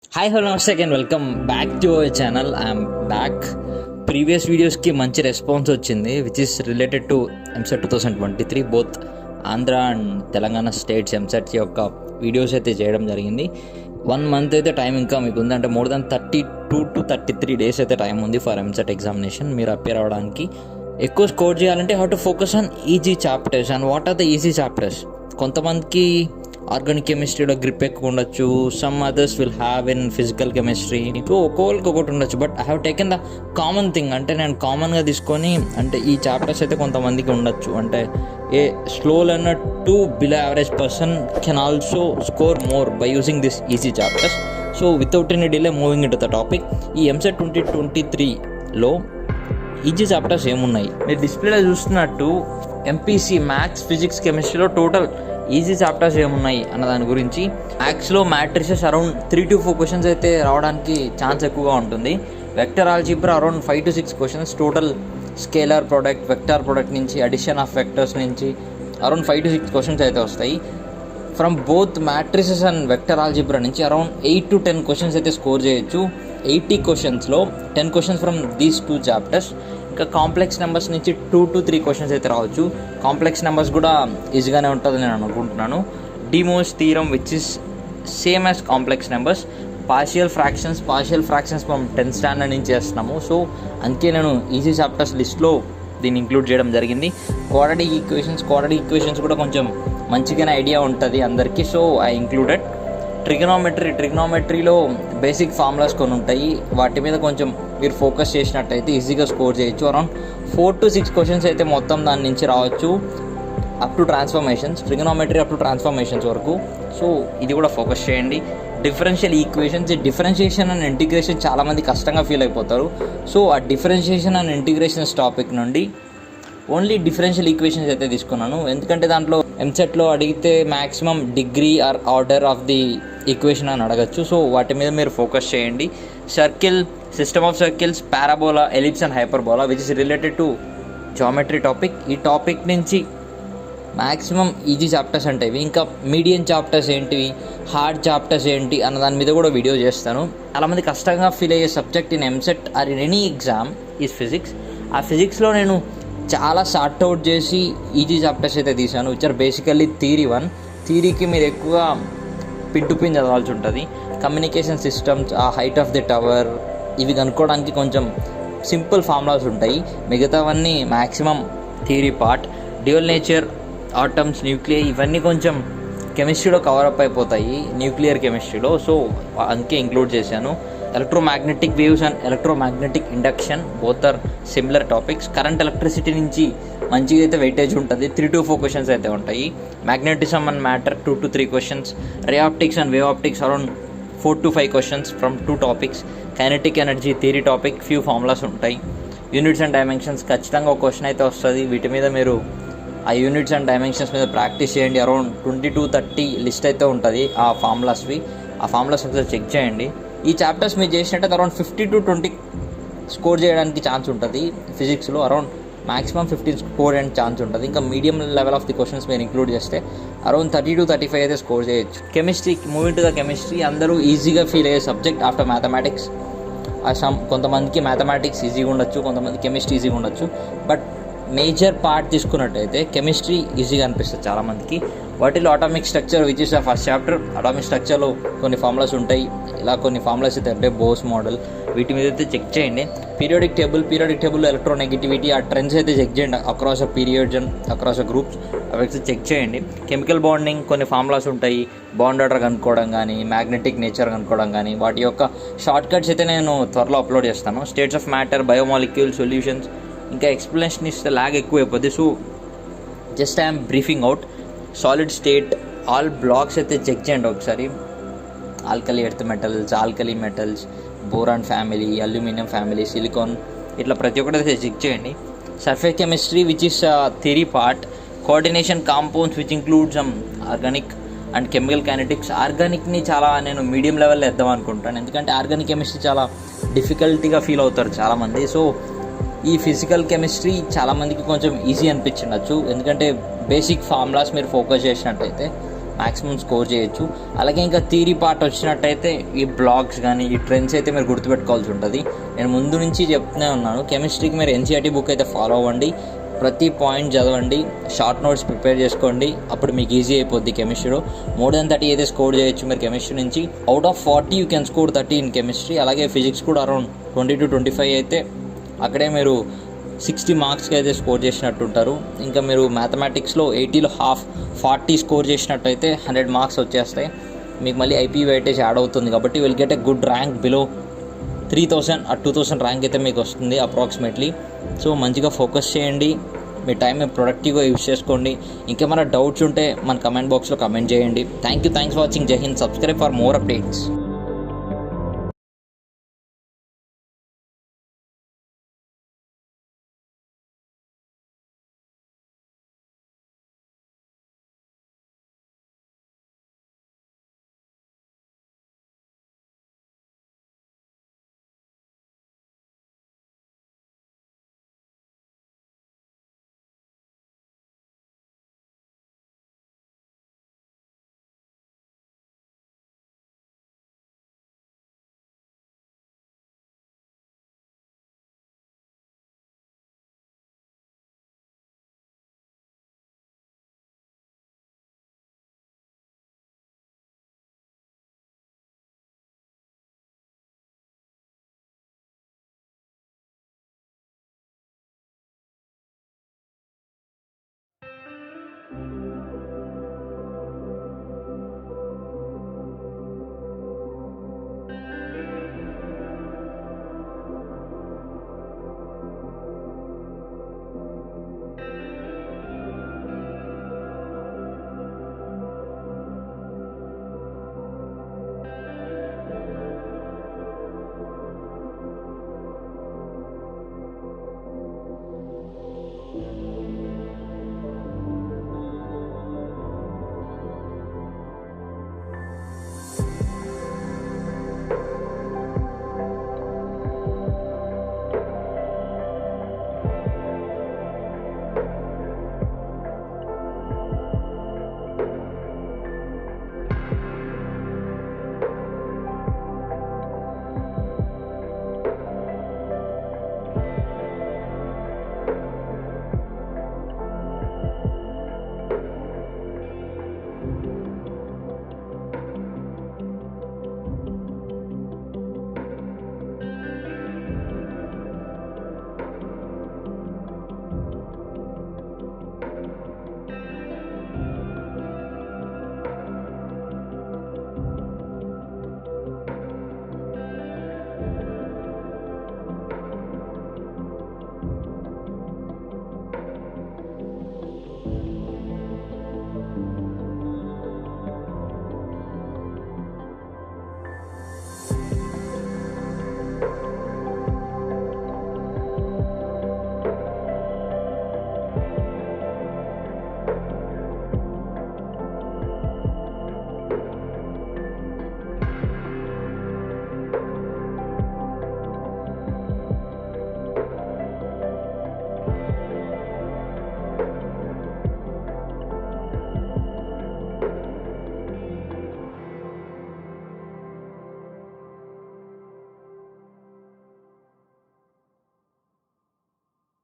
Hi hello నమస్తే again welcome back to our channel. I'm back. Previous వీడియోస్కి మంచి response వచ్చింది which is related to EAMCET 2023 both Andhra and Telangana states EAMCET యొక్క videos అయితే చేయడం జరిగింది. 1 మంత్ అయితే టైం ఇంకా మీకు ఉంది, అంటే మోర్ దాన్ 32 to 33 డేస్ అయితే టైం ఉంది ఫర్ ఎంసెట్ ఎగ్జామినేషన్. మీరు అపేర్ అవ్వడానికి ఎక్కువ స్కోర్ చేయాలంటే how to focus on easy chapters. And what are the easy chapters? కొంతమందికి ఆర్గానిక్ కెమిస్ట్రీలో గ్రిప్ ఎక్కువ ఉండొచ్చు, some others will have in physical chemistry, ఒక్కొక్కరికి ఒకటి ఉండొచ్చు. But I have taken the common thing, అంటే నేను కామన్గా తీసుకొని, అంటే ఈ చాప్టర్స్ అయితే కొంతమందికి ఉండొచ్చు. అంటే a slow learner to below average person can also score more by using this easy chapters. So without any delay moving into the topic. ఈ ఎంసెట్ 2023లో ఈజీ చాప్టర్స్ ఏమున్నాయి? మీరు డిస్ప్లేలో చూస్తున్నట్టు ఎంపీసీ మ్యాథ్స్, ఫిజిక్స్, కెమిస్ట్రీలో టోటల్ ఈజీ చాప్టర్స్ ఏమున్నాయి అన్న దాని గురించి. మ్యాథ్స్లో మ్యాట్రిసెస్ అరౌండ్ 3 to 4 క్వశ్చన్స్ అయితే రావడానికి ఛాన్స్ ఎక్కువగా ఉంటుంది. Vector algebra around 5 to 6 questions, total scalar product, vector product నుంచి, అడిషన్ ఆఫ్ వెక్టర్స్ నుంచి అరౌండ్ 5 to 6 క్వశ్చన్స్ అయితే వస్తాయి. From both matrices and vector algebra నుంచి అరౌండ్ 8 to 10 క్వశ్చన్స్ అయితే స్కోర్ చేయొచ్చు. 80 క్వశ్చన్స్లో 10 క్వశ్చన్స్ ఫ్రమ్ దీస్ 2 చాప్టర్స్. ఇంకా కాంప్లెక్స్ నెంబర్స్ నుంచి 2 to 3 questions అయితే రావచ్చు. కాంప్లెక్స్ నెంబర్స్ కూడా ఈజీగానే ఉంటుందని నేను అనుకుంటున్నాను. De Moivre's theorem which is same as complex numbers. Partial fractions మనం 10th స్టాండర్డ్ నుంచి చేస్తున్నాము. సో అందుకే నేను ఈజీ చాప్టర్స్ లిస్ట్లో దీన్ని ఇంక్లూడ్ చేయడం జరిగింది. క్వాడ్రాటిక్ ఈక్వేషన్స్ కూడా కొంచెం మంచిగానే ఐడియా ఉంటుంది అందరికీ. So I included. ట్రిగ్నోమెట్రీలో బేసిక్ ఫార్ములాస్ కొన్ని ఉంటాయి, వాటి మీద కొంచెం మీరు ఫోకస్ చేసినట్టయితే ఈజీగా స్కోర్ చేయొచ్చు. అరౌండ్ 4 to 6 క్వశ్చన్స్ అయితే మొత్తం దాని నుంచి రావచ్చు, up to transformations, trigonometry up to transformations వరకు. సో ఇది కూడా ఫోకస్ చేయండి. డిఫరెన్షియేషన్ అండ్ ఇంటిగ్రేషన్ చాలామంది కష్టంగా ఫీల్ అయిపోతారు. సో ఆ డిఫరెన్షియేషన్ అండ్ ఇంటిగ్రేషన్స్ టాపిక్ నుండి ఓన్లీ డిఫరెన్షియల్ ఈక్వేషన్స్ అయితే తీసుకున్నాను, ఎందుకంటే దాంట్లో ఎంసెట్లో అడిగితే maximum degree or order of the equation అని అడగచ్చు. సో వాటి మీద మీరు ఫోకస్ చేయండి. Circle, system of circles, parabola, ellipse and hyperbola which is related to geometry topic. ఈ టాపిక్ నుంచి మ్యాక్సిమం ఈజీ చాప్టర్స్ అంటే ఇవి. ఇంకా మీడియం చాప్టర్స్ ఏంటివి, హార్డ్ చాప్టర్స్ ఏంటి అన్న దాని మీద కూడా వీడియో చేస్తాను. చాలామంది కష్టంగా ఫీల్ అయ్యే subject in EAMCET are in any exam is physics. ఆ ఫిజిక్స్లో నేను చాలా సార్ట్ అవుట్ చేసి ఈజీ చాప్టర్స్ అయితే తీశాను విచ్ ఆర్ బేసికల్లీ థియరీ 1. థియరీకి మీరు ఎక్కువ పిన్ టు పిన్ చదవాల్సి ఉంటుంది. కమ్యూనికేషన్ సిస్టమ్స్, ఆ హైట్ ఆఫ్ ది టవర్, ఇవి కనుక్కోవడానికి కొంచెం సింపుల్ ఫార్ములాస్ ఉంటాయి. మిగతావన్నీ maximum theory part. Dual nature, atoms, nuclear, ఇవన్నీ కొంచెం కెమిస్ట్రీలో కవరప్ అయిపోతాయి, న్యూక్లియర్ కెమిస్ట్రీలో. సో అందుకే ఇంక్లూడ్ చేశాను. Electromagnetic waves and electromagnetic induction both are similar topics. Current electricity నుంచి మంచిగా అయితే వెయిటేజ్ ఉంటుంది, 3 to 4 క్వశ్చన్స్ అయితే ఉంటాయి. Magnetism and matter 2 to 3 questions. Ray optics and wave optics around 4 to 5 questions from 2 topics. Kinetic energy theory topic, few formulas ఉంటాయి. Units and dimensions ఖచ్చితంగా ఒక question అయితే వస్తుంది. వీటి మీద మీరు ఆ యూనిట్స్ అండ్ డైమెన్షన్స్ మీద ప్రాక్టీస్ చేయండి. అరౌండ్ 20 to 30 లిస్ట్ అయితే ఉంటుంది ఆ ఫార్ములాస్వి. ఆ ఫార్ములాస్ ఒకసారి చెక్ చేయండి. ఈ చాప్టర్స్ మీరు చేసినట్టయితే అరౌండ్ 50 to 20 స్కోర్ చేయడానికి ఛాన్స్ ఉంటుంది. ఫిజిక్స్లో అరౌండ్ మ్యాక్సిమం 15 స్కోర్ చేయడానికి ఛాన్స్ ఉంటుంది. ఇంకా medium level of the questions మీరు ఇంక్లూడ్ చేస్తే అరౌండ్ 30 to 35 అయితే స్కోర్ చేయొచ్చు. Chemistry, moving to the chemistry, అందరూ ఈజీగా ఫీల్ అయ్యే సబ్జెక్ట్ ఆఫ్టర్ మ్యాథమెటిక్స్. కొంతమందికి మ్యాథమెటిక్స్ ఈజీగా ఉండొచ్చు, కొంతమంది కెమిస్ట్రీ ఈజీగా ఉండొచ్చు. బట్ మేజర్ పార్ట్ తీసుకున్నట్టయితే కెమిస్ట్రీ ఈజీగా అనిపిస్తుంది చాలామందికి. వాటిలో atomic structure which is the first chapter. Atomic స్ట్రక్చర్లో కొన్ని ఫార్ములాస్ ఉంటాయి, ఇలా కొన్ని ఫార్ములాస్ అయితే అంటే బోస్ మోడల్, వీటి మీద అయితే చెక్ చేయండి. పీరియాడిక్ టేబుల్ ఎలక్ట్రోనెగటివిటీ, ఆ ట్రెండ్స్ అయితే చెక్ చేయండి across a periods and across a groups, అవి అయితే చెక్ చేయండి. కెమికల్ బాండింగ్ కొన్ని ఫార్ములాస్ ఉంటాయి, బాండ్ ఆర్డర్ కనుక్కోవడం కానీ, మ్యాగ్నెటిక్ నేచర్ కనుక్కోవడం కానీ, వాటి యొక్క షార్ట్ కట్స్ అయితే నేను త్వరలో అప్లోడ్ చేస్తాను. States of matter, biomolecule, solutions. ఇంకా ఎక్స్ప్లెనేషన్ ఇస్తే లాగ్ ఎక్కువ అయిపోద్ది. So just I'm briefing out. Solid state, all blocks అయితే చెక్ చేయండి ఒకసారి. Alkali earth metals, alkali metals, boron family, aluminium family, silicon, ఇట్లా ప్రతి ఒక్కటి అయితే చెక్ చేయండి. Surface chemistry which is theory part. Coordination compounds which include some organic and chemical kinetics. ఆర్గానిక్ని చాలా నేను మీడియం లెవెల్లో వేద్దాం అనుకుంటాను, ఎందుకంటే ఆర్గానిక్ కెమిస్ట్రీ చాలా డిఫికల్టీగా ఫీల్ అవుతారు చాలామంది. సో ఈ ఫిజికల్ కెమిస్ట్రీ చాలామందికి కొంచెం ఈజీ అనిపించవచ్చు, ఎందుకంటే బేసిక్ ఫార్ములాస్ మీరు ఫోకస్ చేసినట్టయితే మ్యాక్సిమం స్కోర్ చేయొచ్చు. అలాగే ఇంకా థియరీ పార్ట్ వచ్చినట్టయితే ఈ బ్లాగ్స్ కానీ ఈ ట్రెండ్స్ అయితే మీరు గుర్తుపెట్టుకోవాల్సి ఉంటుంది. నేను ముందు నుంచి చెప్తూనే ఉన్నాను, కెమిస్ట్రీకి మీరు ఎన్సీఆర్టీ బుక్ అయితే ఫాలో అవ్వండి, ప్రతి పాయింట్ చదవండి, షార్ట్ నోట్స్ ప్రిపేర్ చేసుకోండి, అప్పుడు మీకు ఈజీ అయిపోద్ది కెమిస్ట్రీలో. మోర్ దెన్ 30 అయితే స్కోర్ చేయొచ్చు మీరు కెమిస్ట్రీ నుంచి. Out of 40 you can score 30 in chemistry. అలాగే ఫిజిక్స్ కూడా అరౌండ్ 20 to 25 అయితే అక్కడే మీరు 60 మార్క్స్కి అయితే స్కోర్ చేసినట్టు ఉంటారు. ఇంకా మీరు మ్యాథమెటిక్స్లో 80లో హాఫ్ 40 స్కోర్ చేసినట్టయితే 100 మార్క్స్ వచ్చేస్తాయి. మీకు మళ్ళీ ఐపీ వెయిటేజ్ యాడ్ అవుతుంది కాబట్టి will get a good rank below 3000 ఆ 2000 ర్యాంక్ అయితే మీకు వస్తుంది అప్రాక్సిమేట్లీ. సో మంచిగా ఫోకస్ చేయండి, మీ టైం ప్రొడక్టివ్గా యూజ్ చేసుకోండి. ఇంకేమైనా డౌట్స్ ఉంటే మన కమెంట్ బాక్స్లో కమెంట్ చేయండి. Thanks for watching. జై హింద్. Subscribe for more updates.